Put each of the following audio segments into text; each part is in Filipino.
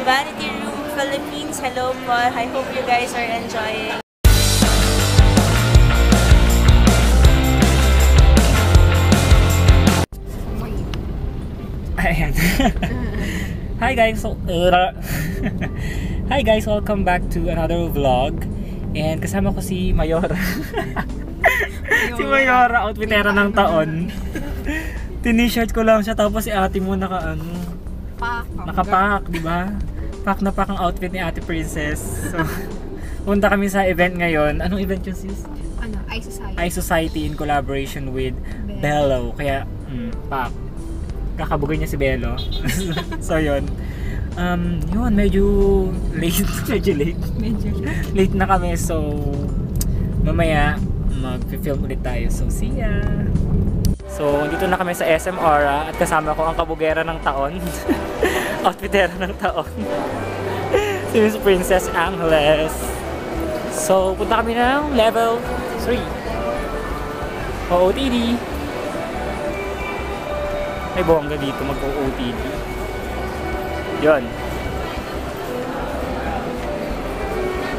Vanity Room Philippines. Hello po. I hope you guys are enjoying. Ayan. Hi guys, hi guys, welcome back to another vlog. And kasama ko si Mayora. Si Mayora, outfitera ng taon. Tin-shirt ko lang siya, tapos si ate mo nakapak, di ba? Pak na pak ang outfit ni Ate Princess. So, punta kami sa event ngayon. Anong event yun, sis? iSociety in collaboration with Bello. Kaya, pak. Kakabugay niya si Bello. So yun. Yun, medyo late. Late na kami. So, mamaya mag-film ulit tayo. So, see ya! So, dito na kami sa SM Aura at kasama ko ang kabugera ng taon. Outfitera ng taon. Si Miss Princess Angeles. So, punta kami ng level 3. OOTD. May bongga dito mag-OOTD. Yun.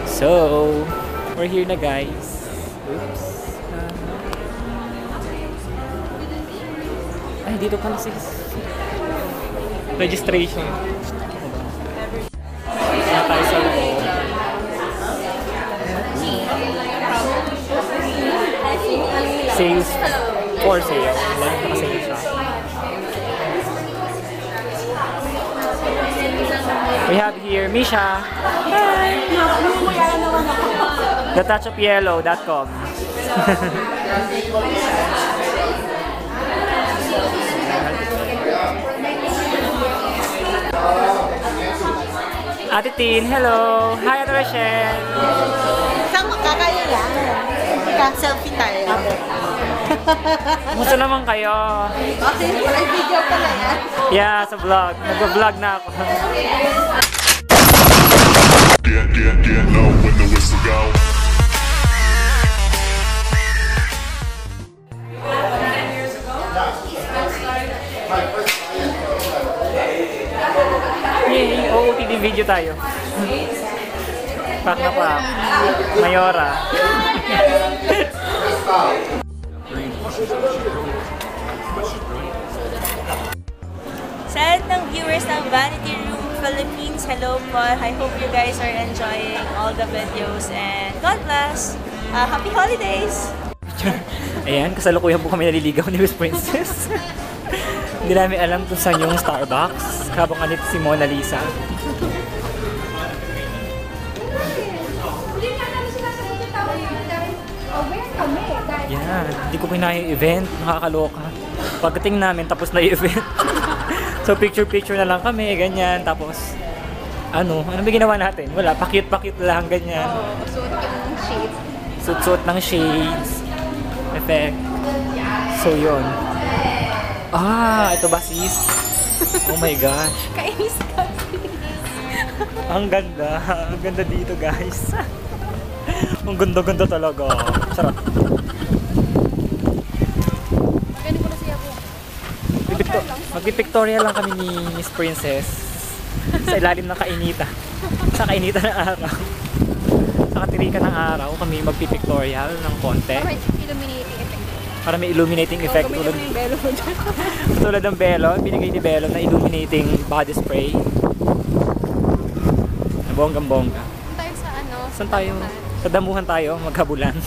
So, we're here na guys. Oops. Ay, dito pala sis. Registration. Saan tayo sa loob? Sales for sale. Lagi naka-sale siya. We have here Misha. Hi! TheTouchOfYellow.com. Ate Tin, hello! Hi, Ate Rachel! Saan makakayo lang? Selfie tayo. Kumusta naman kayo? Okay, may video pala yan. Yeah, sa vlog. Nag-vlog na ako. Get low when the whistle go. Yay! OOTD video tayo. Pak na pak. Mayora. Sa lahat ng viewers ng Vanity Room Philippines, hello po. I hope you guys are enjoying all the videos and God bless. Happy holidays! Ayan, kasalukuyan po kami naliligaw ni Miss Princess. Hindi namin alam kung saan yung Starbucks. Habang alit si Mona Lisa. Yan, hindi ko pinaya yung event. Nakakaloka. Pagdating namin, tapos na yung event. So picture-picture na lang kami, ganyan. Tapos, ano ba ginawa natin? Wala, pakit-pakit lang, ganyan. Suot yung shades. Suot ng shades. Effect. So yun. Ito ba sis? Oh my gosh. Kainis ka. Ang ganda. Ang ganda dito guys. Ang ganda-ganda talaga. Sarap. Magaling ko na siya po. Mag-pictorial lang kami ni Miss Princess. Sa ilalim ng kainitan. Sa kainitan ng araw. Sa katirikan ng araw kami mag-pictorial ng konti. Para may illuminating effect. Tulad ng Bello. Binigay ni Bello na illuminating body spray. Bonggang-bongga. Tayo sa ano? Saan tayo? Sa damuhan tayo, maghabulan.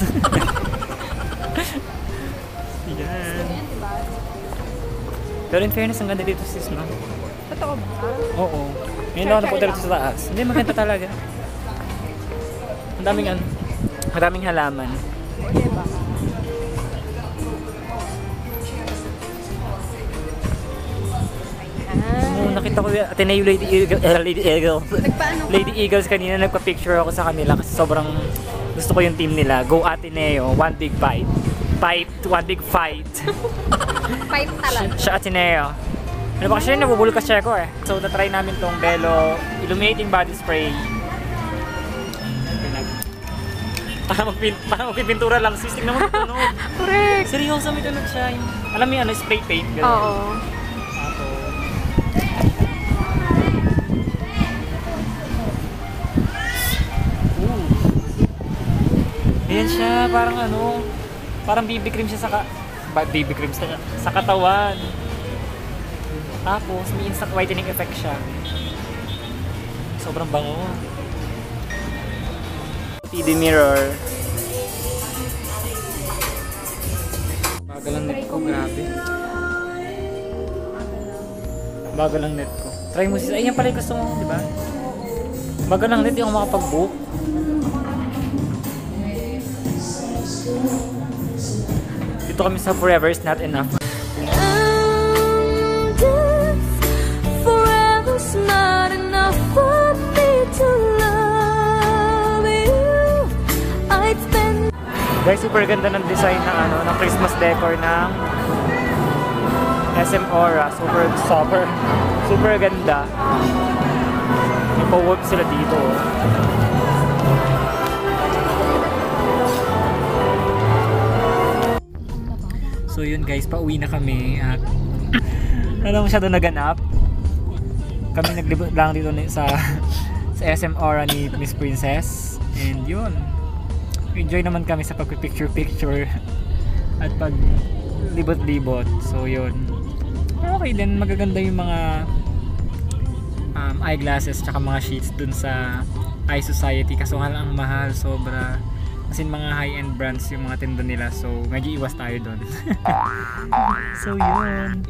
Yan. Pero in fairness, ang ganda dito sis, no? Totoo ba? Oo. Ngayon ako napunta dito sa taas. Hindi, maganda talaga. Ang daming halaman. Nakita ko yung Ateneo Lady Eagles kanina, nagpa-picture ako sa kanila kasi sobrang gusto ko yung team nila. Go Ateneo, one big fight. One big fight. Fight talaga. Siya Ateneo. Ano ba kasi nabubulol ka siya ko eh. So na-try namin tong Bello Illuminating Body Spray. Parang magpipintura lang, sis. Tingnan mo may tunog. Correct. Seryoso, may tunog siya. Alam mo yan, spray paint. Ganun. Oo. Ayan siya, parang ano, parang BB cream siya BB cream sa katawan. Tapos, may instant whitening effect siya. Sobrang bango. 3D mirror. Bagal ang net ko, grabe. Bagal ang net ko. Try mo sis. Ay, yan pala yung gusto mo, di ba? Bagal ang net, yung makapag-book. Dito kami sa Forever is Not Enough. Forever's not enough for me to love you. I'd spend. Guys, super ganda ng design ng ano, ng Christmas decor ng SM Aura. Super ganda. May po-work sila dito. So yun guys, pauwi na kami at alam mo siya doon naganap. Kami naglibot lang dito sa SM Aura ni Miss Princess. And yun, enjoy naman kami sa pag-picture-picture at pag-libot-libot. So yun, okay din, magaganda yung mga eyeglasses tsaka mga sheets dun sa Eye Society. Kaso nga lang ang mahal, sobra. Kasi mga high-end brands yung mga tinda nila. So medyo iwas tayo dun. So yun.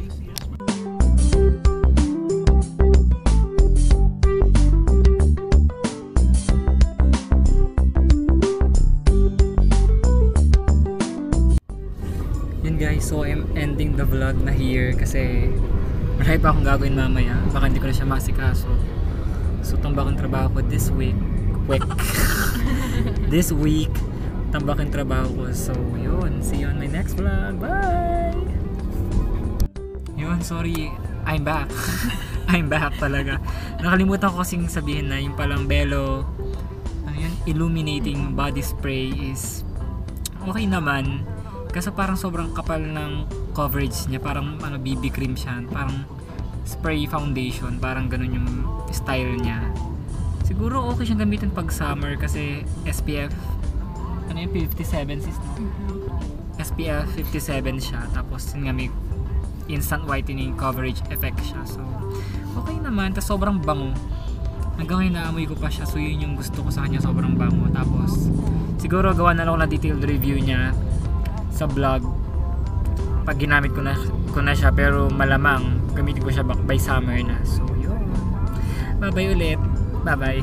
Guys, so I'm ending the vlog na here kasi marami pa akong gagawin mamaya, baka hindi ko na siya masikaso. So tambak ang trabaho ko this week. This week tambak ang trabaho ko. So yun, see you on my next vlog. Bye! Yun, sorry, I'm back. I'm back talaga. Nakalimutan ko kasing sabihin na yung palang Bello ano yun, illuminating body spray is okay naman. Kaso parang sobrang kapal ng coverage niya, parang ano, BB cream siya, parang spray foundation, parang ganun yung style niya. Siguro okay siyang gamitin pag summer kasi SPF ano yung 57 sis, no? SPF 57 siya, tapos yun nga may instant whitening coverage effect siya, so okay naman. Tapos sobrang bango, hanggang ngayon naamoy ko pa siya, so yun yung gusto ko sa kanya, sobrang bango. Tapos siguro gawa na lang ako na detailed review niya sa vlog pag ginamit ko na siya, pero malamang gamitin ko siya by summer na. So yun, bye bye ulit, bye bye.